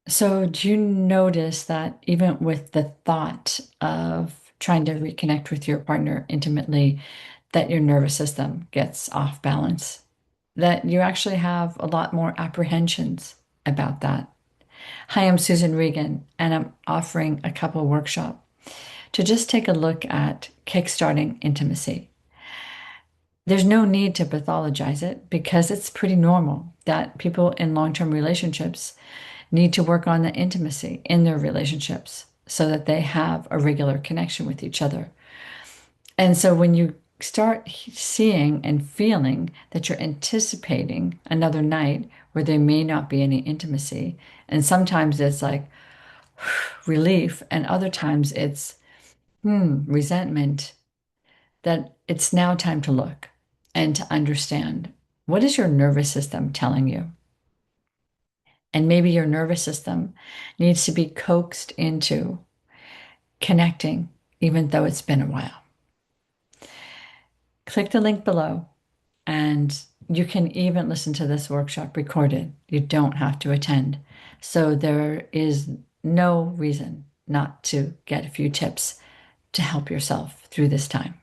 So, do you notice that even with the thought of trying to reconnect with your partner intimately, that your nervous system gets off balance? That you actually have a lot more apprehensions about that? Hi, I'm Susan Regan, and I'm offering a couple workshop to just take a look at kickstarting intimacy. There's no need to pathologize it because it's pretty normal that people in long-term relationships need to work on the intimacy in their relationships so that they have a regular connection with each other. And so when you start seeing and feeling that you're anticipating another night where there may not be any intimacy, and sometimes it's like relief, and other times it's resentment, that it's now time to look and to understand what is your nervous system telling you? And maybe your nervous system needs to be coaxed into connecting, even though it's been a while. Click the link below, and you can even listen to this workshop recorded. You don't have to attend. So there is no reason not to get a few tips to help yourself through this time.